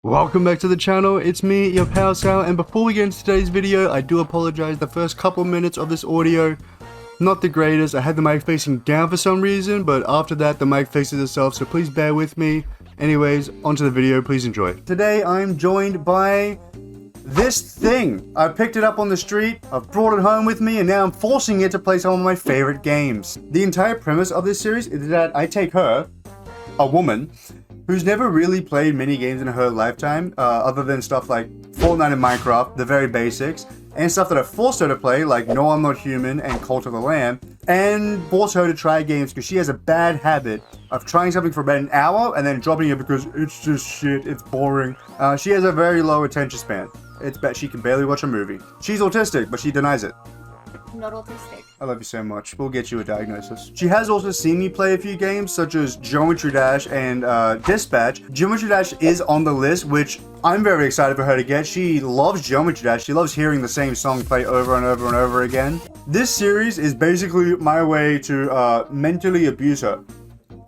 Welcome back to the channel, it's me, your pal Sal, and before we get into today's video, I do apologize. The first couple minutes of this audio, not the greatest. I had the mic facing down for some reason, but after that the mic faces itself, so please bear with me. Anyways, onto the video, please enjoy. Today I'm joined by this thing. I picked it up on the street, I've brought it home with me, and now I'm forcing it to play some of my favorite games. The entire premise of this series is that I take her, a woman, who's never really played many games in her lifetime, other than stuff like Fortnite and Minecraft, the very basics, and stuff that I forced her to play, like No I'm Not Human and Cult of the Lamb, and force her to try games because she has a bad habit of trying something for about an hour and then dropping it because it's just shit, it's boring. She has a very low attention span. It's bad. She can barely watch a movie. She's autistic, but she denies it. Not autistic. I love you so much. We'll get you a diagnosis. She has also seen me play a few games, such as Geometry Dash and Dispatch. Geometry Dash is on the list, which I'm very excited for her to get. She loves Geometry Dash. She loves hearing the same song play over and over and over again. This series is basically my way to mentally abuse her,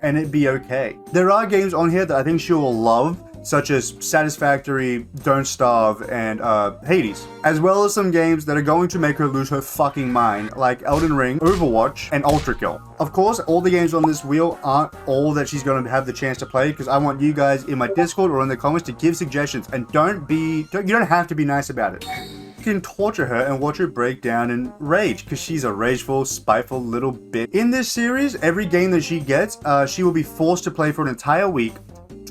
and it be okay. There are games on here that I think she will love, such as Satisfactory, Don't Starve, and Hades, as well as some games that are going to make her lose her fucking mind, like Elden Ring, Overwatch, and Ultra Kill. Of course, all the games on this wheel aren't all that she's going to have the chance to play, because I want you guys in my Discord or in the comments to give suggestions, and you don't have to be nice about it. You can torture her and watch her break down and rage, because she's a rageful, spiteful little bitch. In this series, every game that she gets, she will be forced to play for an entire week,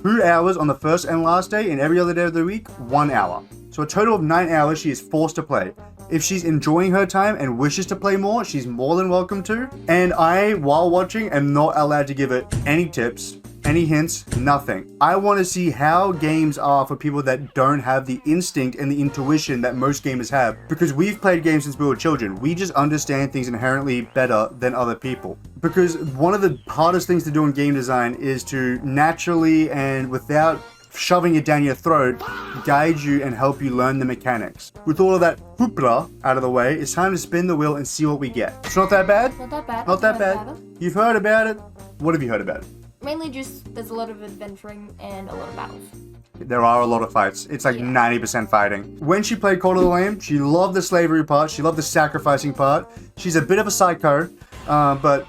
2 hours on the first and last day, and every other day of the week, 1 hour. So a total of 9 hours she is forced to play. If she's enjoying her time and wishes to play more, she's more than welcome to. And I, while watching, am not allowed to give her any tips, any hints, nothing. I want to see how games are for people that don't have the instinct and the intuition that most gamers have. Because we've played games since we were children. We just understand things inherently better than other people. Because one of the hardest things to do in game design is to naturally and without shoving it down your throat, guide you and help you learn the mechanics. With all of that hoopla out of the way, it's time to spin the wheel and see what we get. It's not that bad? Not that bad. Not that bad. You've heard about it? What have you heard about it? Mainly just there's a lot of adventuring and a lot of battles. There are a lot of fights. It's like 90% fighting. When she played Cult of the Lamb, she loved the slavery part. She loved the sacrificing part. She's a bit of a psycho, but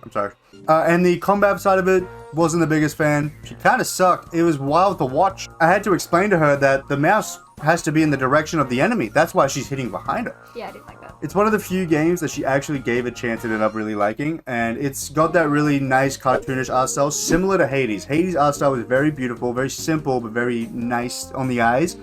I'm sorry. And the combat side of it, wasn't the biggest fan. She kind of sucked. It was wild to watch. I had to explain to her that the mouse has to be in the direction of the enemy. That's why she's hitting behind her. Yeah, I didn't like that. It's one of the few games that she actually gave a chance and ended up really liking, and it's got that really nice cartoonish art style, similar to Hades. Hades' art style was very beautiful, very simple, but very nice on the eyes.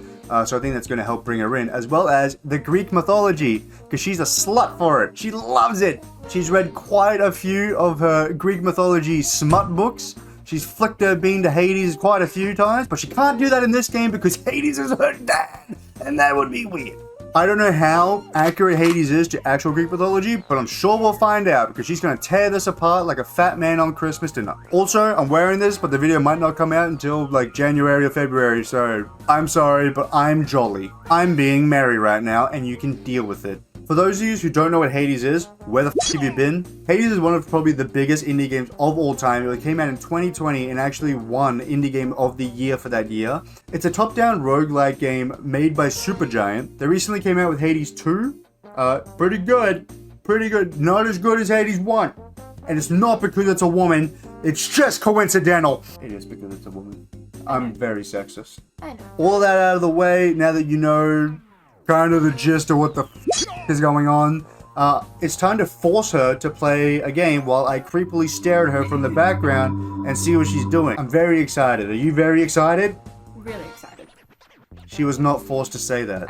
So I think that's going to help bring her in, as well as the Greek mythology, because she's a slut for it. She loves it. She's read quite a few of her Greek mythology smut books. She's flicked her bean to Hades quite a few times, but she can't do that in this game because Hades is her dad, and that would be weird. I don't know how accurate Hades is to actual Greek mythology, but I'm sure we'll find out because she's going to tear this apart like a fat man on Christmas dinner. Also, I'm wearing this, but the video might not come out until like January or February, so I'm sorry, but I'm jolly. I'm being merry right now, and you can deal with it. For those of you who don't know what Hades is, where the f have you been? Hades is one of probably the biggest indie games of all time. It came out in 2020 and actually won Indie Game of the Year for that year. It's a top-down roguelike game made by Supergiant. They recently came out with Hades 2. Pretty good. Pretty good. Not as good as Hades 1. And it's not because it's a woman. It's just coincidental. It is because it's a woman. I'm very sexist. I know. All that out of the way, now that you know kind of the gist of what the f is going on, it's time to force her to play a game while I creepily stare at her from the background and see what she's doing. I'm very excited. Are you very excited? Really excited. She was not forced to say that.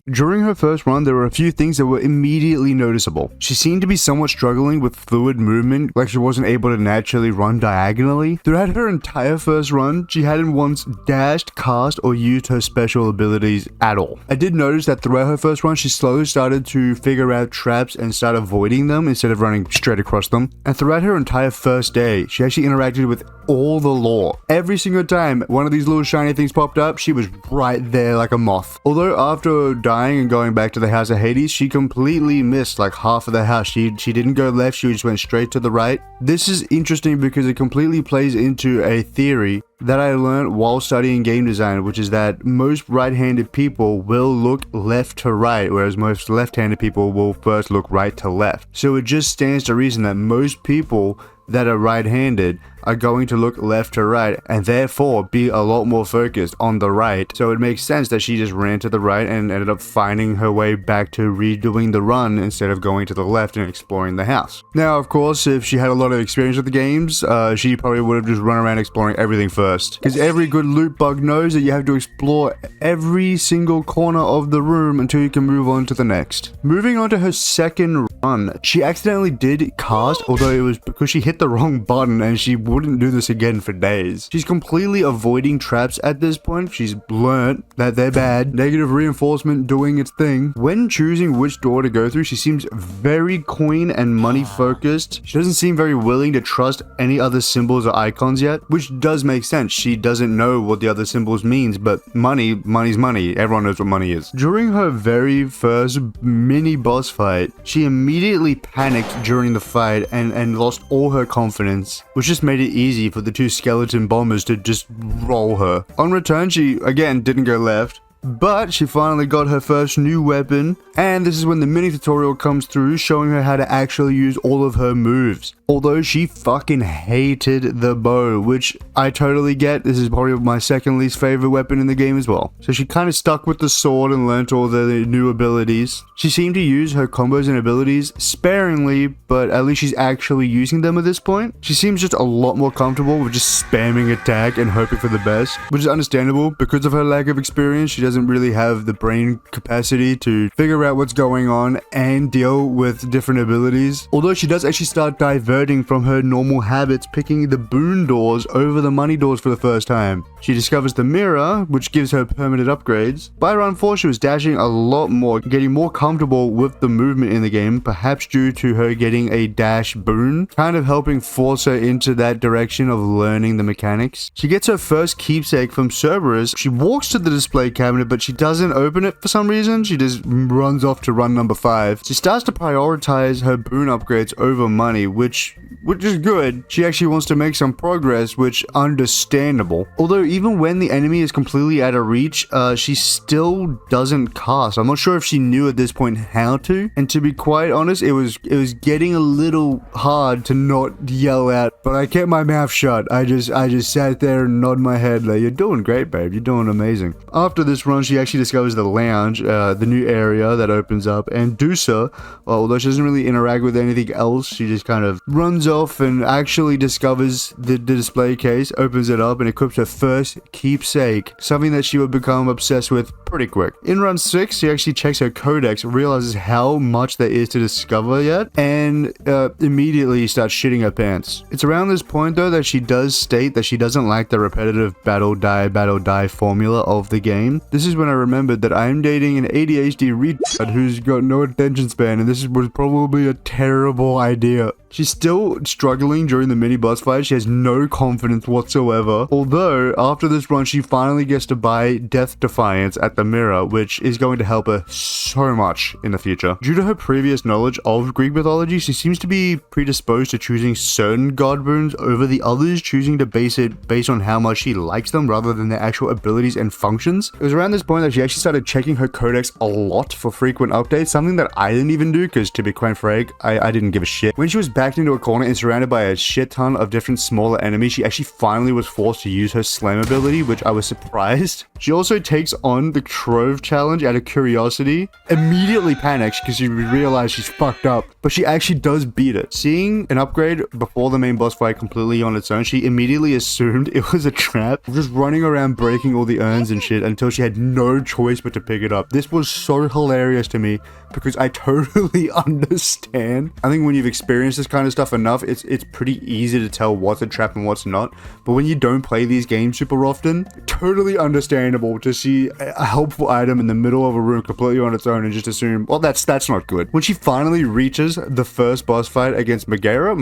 During her first run, there were a few things that were immediately noticeable. She seemed to be somewhat struggling with fluid movement, like she wasn't able to naturally run diagonally. Throughout her entire first run, she hadn't once dashed, cast, or used her special abilities at all. I did notice that throughout her first run, she slowly started to figure out traps and start avoiding them instead of running straight across them. And throughout her entire first day, she actually interacted with all the lore. Every single time one of these little shiny things popped up, she was right there like a moth. Although after dying dying and going back to the House of Hades, she completely missed like half of the house. She didn't go left, she just went straight to the right. This is interesting because it completely plays into a theory that I learned while studying game design, which is that most right-handed people will look left to right, whereas most left-handed people will first look right to left. So it just stands to reason that most people that are right-handed are going to look left to right and therefore be a lot more focused on the right. So it makes sense that she just ran to the right and ended up finding her way back to redoing the run instead of going to the left and exploring the house. Now, of course, if she had a lot of experience with the games, she probably would have just run around exploring everything first. Because every good loot bug knows that you have to explore every single corner of the room until you can move on to the next. Moving on to her second run, she accidentally did cast, although it was because she hit the wrong button and she wouldn't do this again for days. She's completely avoiding traps at this point. She's learnt that they're bad. Negative reinforcement doing its thing. When choosing which door to go through, she seems very coin and money focused. She doesn't seem very willing to trust any other symbols or icons yet, which does make sense. She doesn't know what the other symbols means, but money's money. Everyone knows what money is. During her very first mini boss fight, she immediately panicked during the fight and lost all her confidence, which just made it easy for the two skeleton bombers to just roll her. On return, she again didn't go left, but she finally got her first new weapon, and this is when the mini tutorial comes through showing her how to actually use all of her moves. Although she fucking hated the bow, which I totally get. This is probably my second least favorite weapon in the game as well. So she kind of stuck with the sword and learnt all the new abilities. She seemed to use her combos and abilities sparingly, but at least she's actually using them at this point. She seems just a lot more comfortable with just spamming attack and hoping for the best, which is understandable because of her lack of experience. She doesn't really have the brain capacity to figure out what's going on and deal with different abilities. Although she does actually start diverting from her normal habits, picking the boon doors over the money doors for the first time. She discovers the mirror, which gives her permanent upgrades. By round 4, she was dashing a lot more, getting more comfortable with the movement in the game, perhaps due to her getting a dash boon, kind of helping force her into that direction of learning the mechanics. She gets her first keepsake from Cerberus. She walks to the display cabinet, but she doesn't open it for some reason. She just runs off to run number 5. She starts to prioritize her boon upgrades over money, which is good. She actually wants to make some progress, which understandable. Although even when the enemy is completely out of reach, she still doesn't cast. I'm not sure if she knew at this point how to, and to be quite honest, it was getting a little hard to not yell out, but I kept my mouth shut. I just sat there and nodded my head like, you're doing great, babe, you're doing amazing. After this run, she actually discovers the lounge, the new area that opens up, and Dusa, although she doesn't really interact with anything else, she just kind of runs off and actually discovers the display case, opens it up, and equips her first keepsake, something that she would become obsessed with pretty quick. In run 6, she actually checks her codex, realizes how much there is to discover yet, and immediately starts shitting her pants. It's around this point though that she does state that she doesn't like the repetitive battle die formula of the game. This is when I remembered that I'm dating an ADHD retard who's got no attention span, and this was probably a terrible idea. She's still struggling during the mini boss fight. She has no confidence whatsoever. Although, after this run, she finally gets to buy Death Defiance at the mirror, which is going to help her so much in the future. Due to her previous knowledge of Greek mythology, she seems to be predisposed to choosing certain god boons over the others, choosing to base it based on how much she likes them rather than their actual abilities and functions. It was around this point that she actually started checking her codex a lot for frequent updates, something that I didn't even do because, to be quite frank, I didn't give a shit. When she was backed into a corner and surrounded by a shit ton of different smaller enemies, she actually finally was forced to use her slam ability, which I was surprised. She also takes on the Trove challenge out of curiosity, immediately panics because she realized she's fucked up, but she actually does beat it. Seeing an upgrade before the main boss fight completely on its own, she immediately assumed it was a trap, just running around breaking all the urns and shit until she had no choice but to pick it up. This was so hilarious to me because I totally understand. I think when you've experienced this kind of stuff enough, it's pretty easy to tell what's a trap and what's not. But when you don't play these games super often, totally understandable to see a helpful item in the middle of a room completely on its own and just assume, well, that's not good. When she finally reaches the first boss fight against Megara,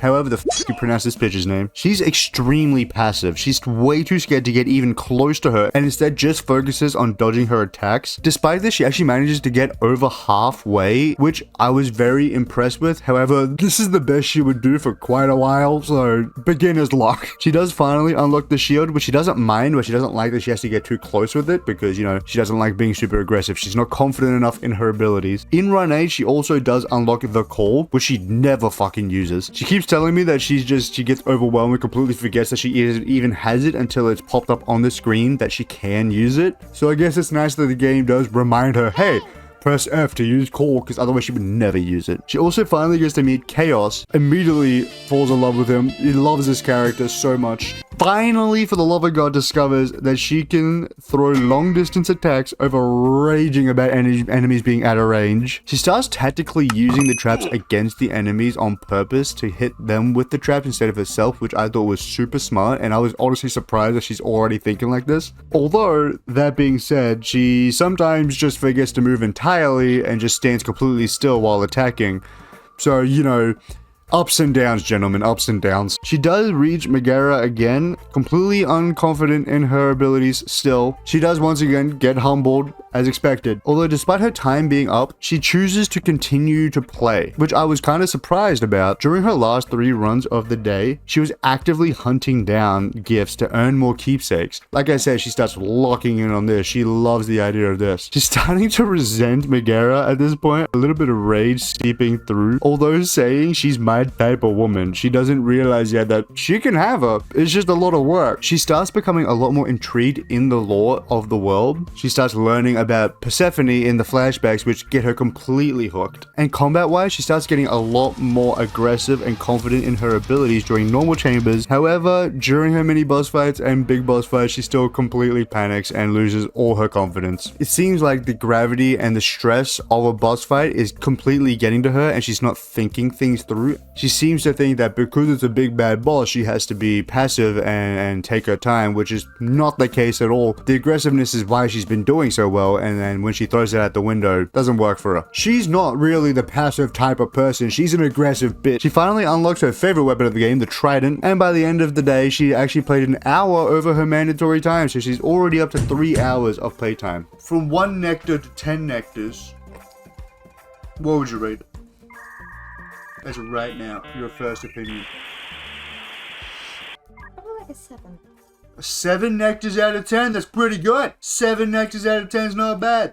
however the f you pronounce this bitch's name, she's extremely passive. She's way too scared to get even close to her and instead just focuses on dodging her attacks. Despite this, she actually manages to get over halfway, which I was very impressed with. However, this is the best she would do for quite a while, so beginner's luck. She does finally unlock the shield, which she doesn't mind, but she doesn't like that she has to get too close with it because, you know, she doesn't like being super aggressive. She's not confident enough in her abilities. In Run 8, she also does unlock the call, which she never fucking uses. She keeps telling me that she gets overwhelmed and completely forgets that she even has it until it's popped up on the screen that she can use it. So I guess it's nice that the game does remind her, hey, press F to use call, because otherwise she would never use it. She also finally gets to meet Chaos, immediately falls in love with him. He loves this character so much. Finally, for the love of God, discovers that she can throw long distance attacks over raging about enemies being out of range. She starts tactically using the traps against the enemies on purpose to hit them with the traps instead of herself, which I thought was super smart, and I was honestly surprised that she's already thinking like this. Although, that being said, she sometimes just forgets to move entirely and just stands completely still while attacking. So, you know, ups and downs, gentlemen, ups and downs. She does reach Megara again, completely unconfident in her abilities still. She does once again get humbled, as expected. Although despite her time being up, she chooses to continue to play, which I was kind of surprised about. During her last 3 runs of the day, she was actively hunting down gifts to earn more keepsakes. Like I said, she starts locking in on this. She loves the idea of this. She's starting to resent Megara at this point, a little bit of rage seeping through. Although saying she's my type of woman, she doesn't realize yet that she can have her. It's just a lot of work. She starts becoming a lot more intrigued in the lore of the world. She starts learning about Persephone in the flashbacks, which get her completely hooked. And combat-wise, she starts getting a lot more aggressive and confident in her abilities during normal chambers. However, during her mini boss fights and big boss fights, she still completely panics and loses all her confidence. It seems like the gravity and the stress of a boss fight is completely getting to her and she's not thinking things through. She seems to think that because it's a big bad boss, she has to be passive and take her time, which is not the case at all. The aggressiveness is why she's been doing so well, and then when she throws it out the window, doesn't work for her. She's not really the passive type of person. She's an aggressive bitch. She finally unlocks her favorite weapon of the game, the trident, and by the end of the day, she actually played an hour over her mandatory time, so she's already up to 3 hours of playtime. From 1 nectar to 10 nectars, what would you rate it? As of right now, your first opinion. Probably like a 7. 7 nectars out of 10, that's pretty good. 7 nectars out of 10 is not bad.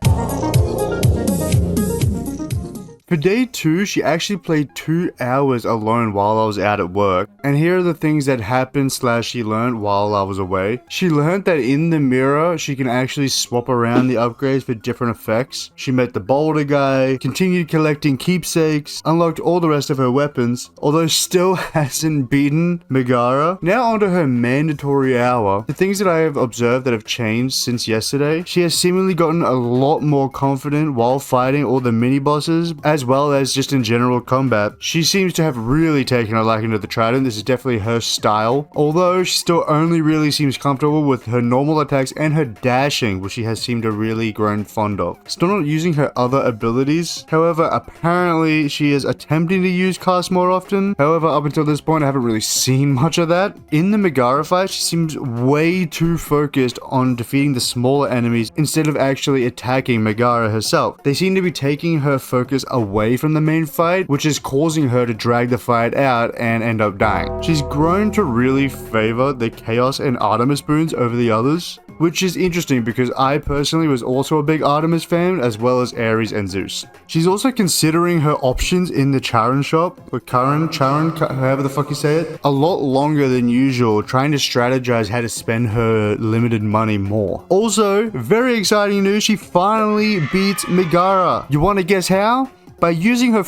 For day 2, she actually played 2 hours alone while I was out at work. And here are the things that happened / she learned while I was away. She learned that in the mirror, she can actually swap around the upgrades for different effects. She met the boulder guy, continued collecting keepsakes, unlocked all the rest of her weapons, although still hasn't beaten Megara. Now onto her mandatory hour. The things that I have observed that have changed since yesterday, she has seemingly gotten a lot more confident while fighting all the mini bosses, as well as just in general combat. She seems to have really taken a liking to the trident. This is definitely her style, although she still only really seems comfortable with her normal attacks and her dashing, which she has seemed to really grown fond of. Still not using her other abilities. However, apparently she is attempting to use cast more often. However, up until this point, I haven't really seen much of that. In the Megara fight, she seems way too focused on defeating the smaller enemies instead of actually attacking Megara herself. They seem to be taking her focus away from the main fight, which is causing her to drag the fight out and end up dying. She's grown to really favor the Chaos and Artemis boons over the others, which is interesting because I personally was also a big Artemis fan, as well as Ares and Zeus. She's also considering her options in the Charon shop, or Charon, however the fuck you say it, a lot longer than usual, trying to strategize how to spend her limited money more. Also, very exciting news, she finally beats Megara. You want to guess how? By using her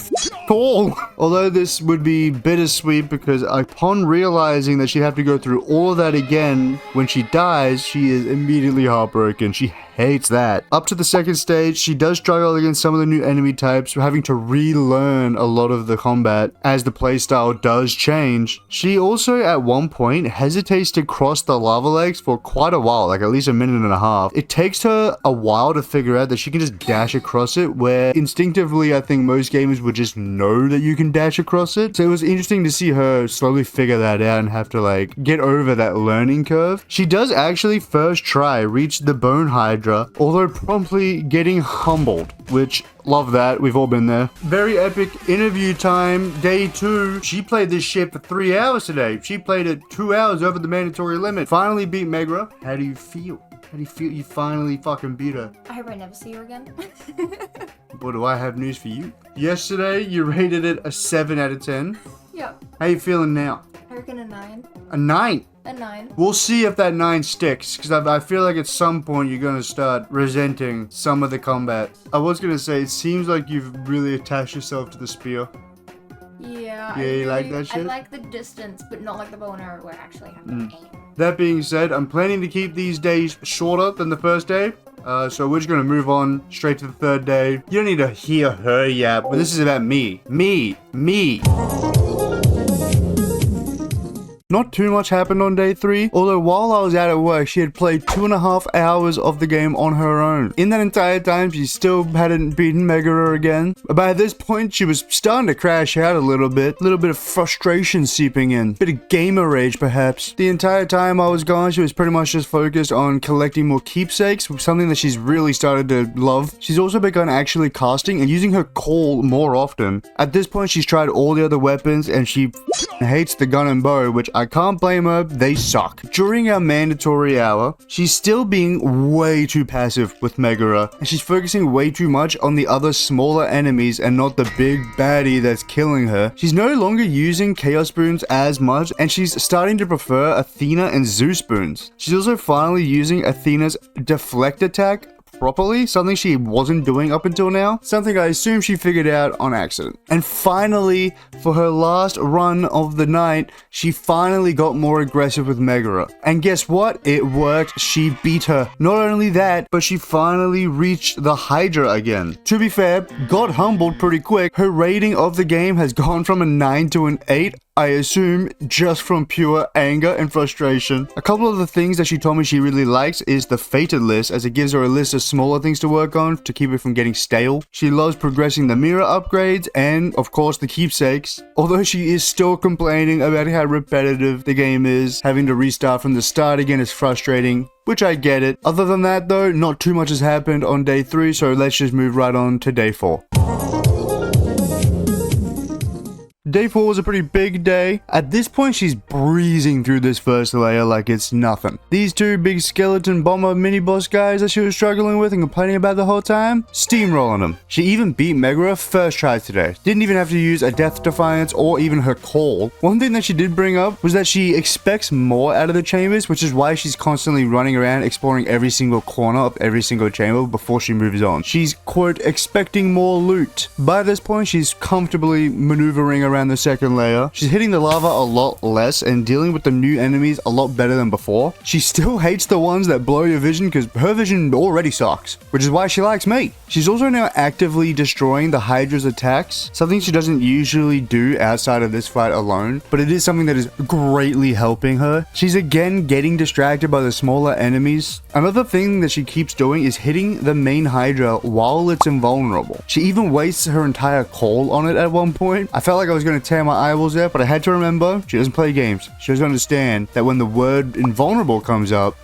call. Although this would be bittersweet because upon realizing that she'd have to go through all of that again when she dies, she is immediately heartbroken. She hates that. Up to the second stage, she does struggle against some of the new enemy types, having to relearn a lot of the combat as the playstyle does change. She also at one point hesitates to cross the lava lakes for quite a while, like at least a minute and a half. It takes her a while to figure out that she can just dash across it, where instinctively I think most gamers would just know that you can dash across it. So it was interesting to see her slowly figure that out and have to like get over that learning curve. She does actually first try reach the bone hydra, although promptly getting humbled, which love that. We've all been there. Very epic interview time. Day 2. She played this shit for 3 hours today. She played it 2 hours over the mandatory limit. Finally beat Megra. How do you feel? How do you feel you finally fucking beat her? I hope I never see her again. What do I have news for you? Yesterday, you rated it a 7 out of 10. Yep. How you feeling now? I reckon a 9. A 9? A 9. We'll see if that 9 sticks, because I feel like at some point you're going to start resenting some of the combat. I was going to say, it seems like you've really attached yourself to the spear. Yeah, You like that shit? I like the distance, but not like the bow and arrow where I actually have to aim. That being said, I'm planning to keep these days shorter than the first day. So we're just going to move on straight to the third day. You don't need to hear her yap, but this is about me. Me. Not too much happened on day 3, although while I was out at work, she had played 2.5 hours of the game on her own. In that entire time, she still hadn't beaten Megara again. By this point, she was starting to crash out a little bit of frustration seeping in, bit of gamer rage perhaps. The entire time I was gone, she was pretty much just focused on collecting more keepsakes, something that she's really started to love. She's also begun actually casting and using her call more often. At this point, she's tried all the other weapons and she hates the gun and bow, which I can't blame her, they suck. During our mandatory hour, she's still being way too passive with Megara, and she's focusing way too much on the other smaller enemies and not the big baddie that's killing her. She's no longer using Chaos Boons as much, and she's starting to prefer Athena and Zeus Boons. She's also finally using Athena's deflect attack properly, something she wasn't doing up until now, something I assume she figured out on accident. And finally, for her last run of the night, she finally got more aggressive with Megara. And guess what? It worked. She beat her. Not only that, but she finally reached the Hydra again. To be fair, got humbled pretty quick. Her rating of the game has gone from a 9 to an 8. I assume just from pure anger and frustration. A couple of the things that she told me she really likes is the fated list, as it gives her a list of smaller things to work on to keep it from getting stale. She loves progressing the mirror upgrades and, of course, the keepsakes. Although she is still complaining about how repetitive the game is, having to restart from the start again is frustrating, which I get it. Other than that though, not too much has happened on day 3, so let's just move right on to day 4. Day 4 was a pretty big day. At this point, she's breezing through this first layer like it's nothing. These 2 big skeleton bomber mini-boss guys that she was struggling with and complaining about the whole time, steamrolling them. She even beat Megara first try today. Didn't even have to use a Death Defiance or even her call. One thing that she did bring up was that she expects more out of the chambers, which is why she's constantly running around exploring every single corner of every single chamber before she moves on. She's, quote, expecting more loot. By this point, she's comfortably maneuvering around the second layer. She's hitting the lava a lot less and dealing with the new enemies a lot better than before. She still hates the ones that blow your vision because her vision already sucks, which is why she likes me. She's also now actively destroying the Hydra's attacks, something she doesn't usually do outside of this fight alone, but it is something that is greatly helping her. She's again getting distracted by the smaller enemies. Another thing that she keeps doing is hitting the main Hydra while it's invulnerable. She even wastes her entire call on it at one point. I felt like I was going to tear my eyeballs out, but I had to remember she doesn't play games. She doesn't understand that when the word invulnerable comes up,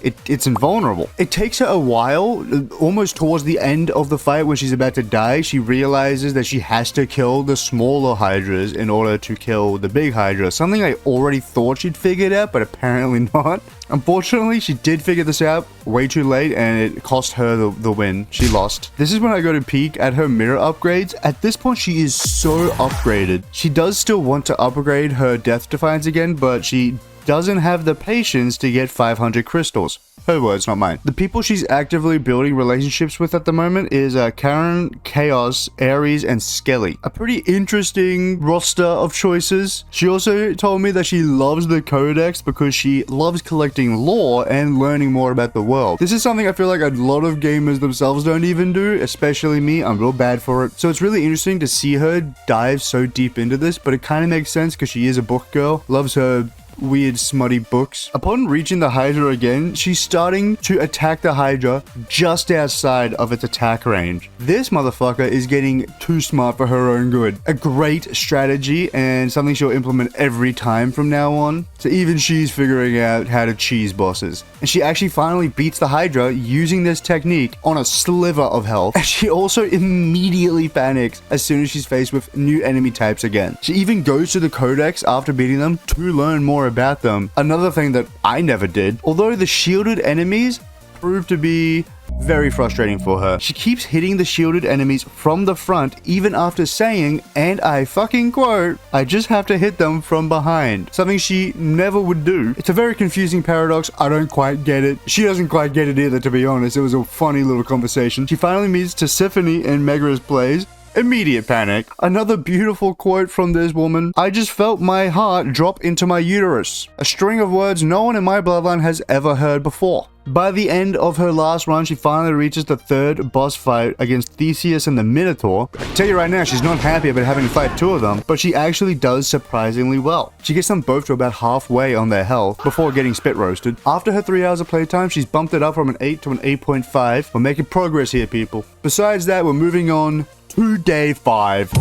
it's invulnerable. It takes her a while, almost towards the end of the fight when she's about to die, she realizes that she has to kill the smaller Hydras in order to kill the big Hydra. Something I already thought she'd figured out, but apparently not. Unfortunately, she did figure this out way too late and it cost her the win. She lost. This is when I go to peek at her mirror upgrades. At this point, she is so upgraded. She does still want to upgrade her Death Defiance again, but she doesn't have the patience to get 500 crystals. Her words, not mine. The people she's actively building relationships with at the moment is Karen, Chaos, Ares, and Skelly. A pretty interesting roster of choices. She also told me that she loves the Codex because she loves collecting lore and learning more about the world. This is something I feel like a lot of gamers themselves don't even do, especially me. I'm real bad for it. So it's really interesting to see her dive so deep into this, but it kind of makes sense because she is a book girl, loves her weird smutty books. Upon reaching the Hydra again, she's starting to attack the Hydra just outside of its attack range. This motherfucker is getting too smart for her own good. A great strategy and something she'll implement every time from now on. So even she's figuring out how to cheese bosses. And she actually finally beats the Hydra using this technique on a sliver of health. And she also immediately panics as soon as she's faced with new enemy types again. She even goes to the Codex after beating them to learn more about them. Another thing that I never did. Although the shielded enemies prove to be very frustrating for her. She keeps hitting the shielded enemies from the front even after saying, and I fucking quote, I just have to hit them from behind. Something she never would do. It's a very confusing paradox. I don't quite get it. She doesn't quite get it either, to be honest. It was a funny little conversation. She finally meets Tisiphone in Megra's Blaze. Immediate panic. Another beautiful quote from this woman. I just felt my heart drop into my uterus. A string of words no one in my bloodline has ever heard before. By the end of her last run, she finally reaches the third boss fight against Theseus and the Minotaur. I can tell you right now, she's not happy about having to fight two of them, but she actually does surprisingly well. She gets them both to about halfway on their health before getting spit roasted. After her 3 hours of playtime, she's bumped it up from an 8 to an 8.5. We're making progress here, people. Besides that, we're moving on to day 5.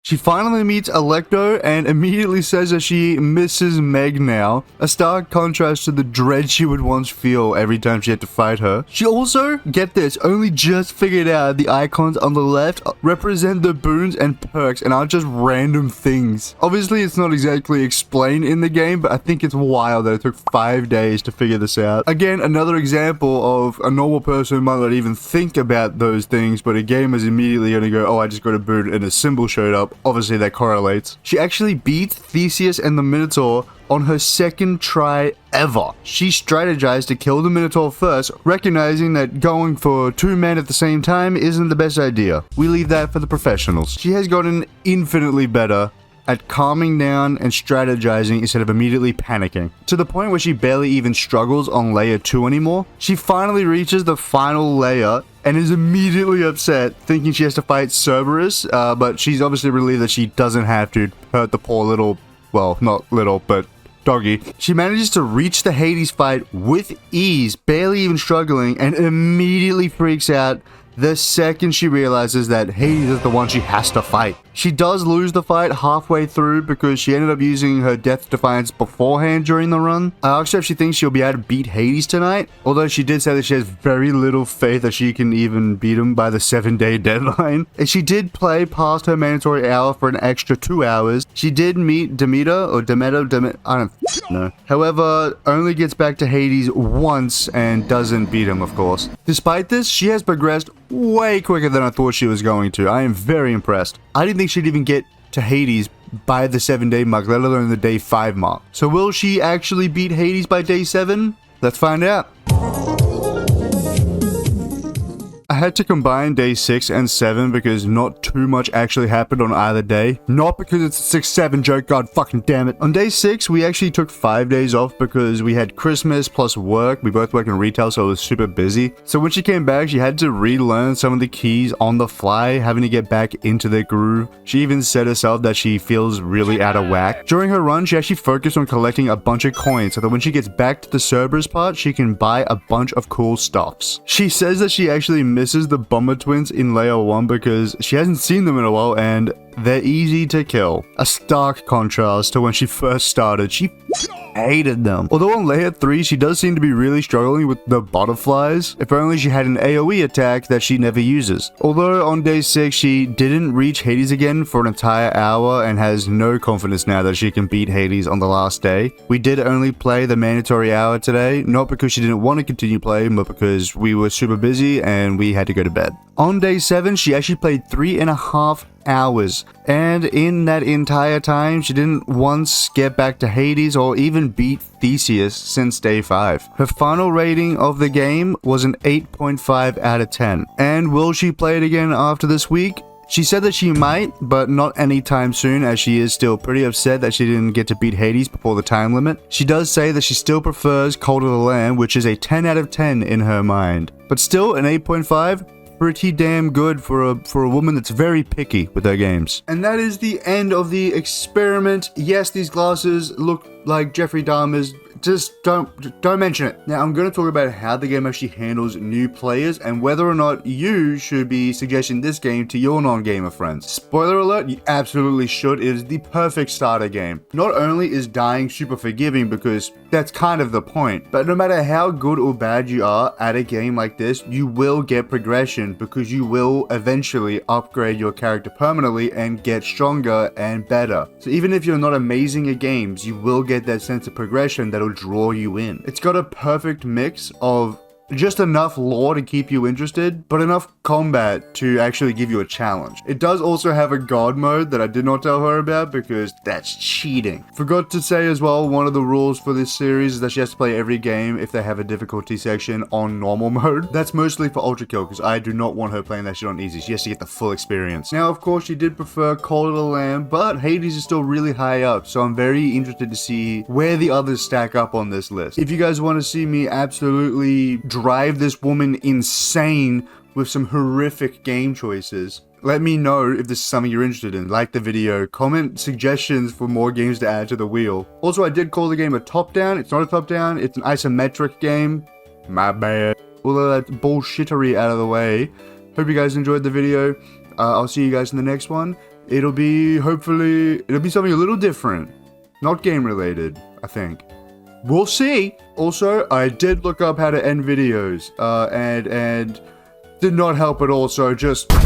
She finally meets Alecto and immediately says that she misses Meg now, a stark contrast to the dread she would once feel every time she had to fight her. She also, get this, only just figured out the icons on the left represent the boons and perks and aren't just random things. Obviously, it's not exactly explained in the game, but I think it's wild that it took 5 days to figure this out. Again, another example of a normal person might not even think about those things, but a game is immediately going to go, oh, I just got a boon and a symbol showed up. Obviously that correlates. She actually beats Theseus and the Minotaur on her second try ever. She strategized to kill the Minotaur first, recognizing that going for 2 men at the same time isn't the best idea. We leave that for the professionals. She has gotten infinitely better at calming down and strategizing instead of immediately panicking, to the point where she barely even struggles on layer 2 anymore. She finally reaches the final layer and is immediately upset, thinking she has to fight Cerberus, but she's obviously relieved that she doesn't have to hurt the poor little, well, not little, but doggy. She manages to reach the Hades fight with ease, barely even struggling, and immediately freaks out the second she realizes that Hades is the one she has to fight. She does lose the fight halfway through because she ended up using her Death Defiance beforehand during the run. I asked her if she thinks she'll be able to beat Hades tonight, although she did say that she has very little faith that she can even beat him by the 7-day deadline. And she did play past her mandatory hour for an extra 2 hours. She did meet Demeter, I don't know. However, only gets back to Hades once and doesn't beat him, of course. Despite this, she has progressed way quicker than I thought she was going to. I am very impressed. I didn't think she'd even get to Hades by the 7-day mark, let alone the day 5 mark. So will she actually beat Hades by day 7? Let's find out. I had to combine day 6 and 7 because not too much actually happened on either day. Not because it's a 6-7 joke, god fucking damn it. On day 6, we actually took 5 days off because we had Christmas plus work. We both work in retail, so it was super busy. So when she came back, she had to relearn some of the keys on the fly, having to get back into the groove. She even said herself that she feels really out of whack. During her run, she actually focused on collecting a bunch of coins so that when she gets back to the Cerberus part, she can buy a bunch of cool stuffs. She says that she actually misses the Bomber Twins in layer 1 because she hasn't seen them in a while and they're easy to kill. A stark contrast to when she first started. She hated them. Although on layer 3, she does seem to be really struggling with the butterflies. If only she had an AoE attack that she never uses. Although on day 6, she didn't reach Hades again for an entire hour and has no confidence now that she can beat Hades on the last day. We did only play the mandatory hour today, not because she didn't want to continue playing, but because we were super busy and we had to go to bed. On day 7, she actually played 3.5 hours. And in that entire time, she didn't once get back to Hades or even beat Theseus since day 5. Her final rating of the game was an 8.5 out of 10. And will she play it again after this week? She said that she might, but not anytime soon, as she is still pretty upset that she didn't get to beat Hades before the time limit. She does say that she still prefers Cult of the Lamb, which is a 10 out of 10 in her mind. But still, an 8.5? Pretty damn good for a woman that's very picky with her games. And that is the end of the experiment. Yes, these glasses look like Jeffrey Dahmer's. Just don't mention it. Now I'm going to talk about how the game actually handles new players and whether or not you should be suggesting this game to your non-gamer friends. Spoiler alert, you absolutely should. It is the perfect starter game. Not only is dying super forgiving, because that's kind of the point, but no matter how good or bad you are at a game like this, you will get progression because you will eventually upgrade your character permanently and get stronger and better. So even if you're not amazing at games, you will get that sense of progression that'll draw you in. It's got a perfect mix of just enough lore to keep you interested, but enough combat to actually give you a challenge. It does also have a god mode that I did not tell her about because that's cheating. Forgot to say as well, one of the rules for this series is that she has to play every game if they have a difficulty section on normal mode. That's mostly for Ultra Kill because I do not want her playing that shit on easy. She has to get the full experience. Now, of course, she did prefer Call of the Lamb, but Hades is still really high up, so I'm very interested to see where the others stack up on this list. If you guys want to see me absolutely drive this woman insane with some horrific game choices, let me know if this is something you're interested in. Like the video, comment suggestions for more games to add to the wheel. Also, I did call the game a top-down. It's not a top-down, it's an isometric game. My bad. All of that bullshittery out of the way. Hope you guys enjoyed the video. I'll see you guys in the next one. It'll be something a little different. Not game related, I think. We'll see. Also, I did look up how to end videos, and did not help at all, so just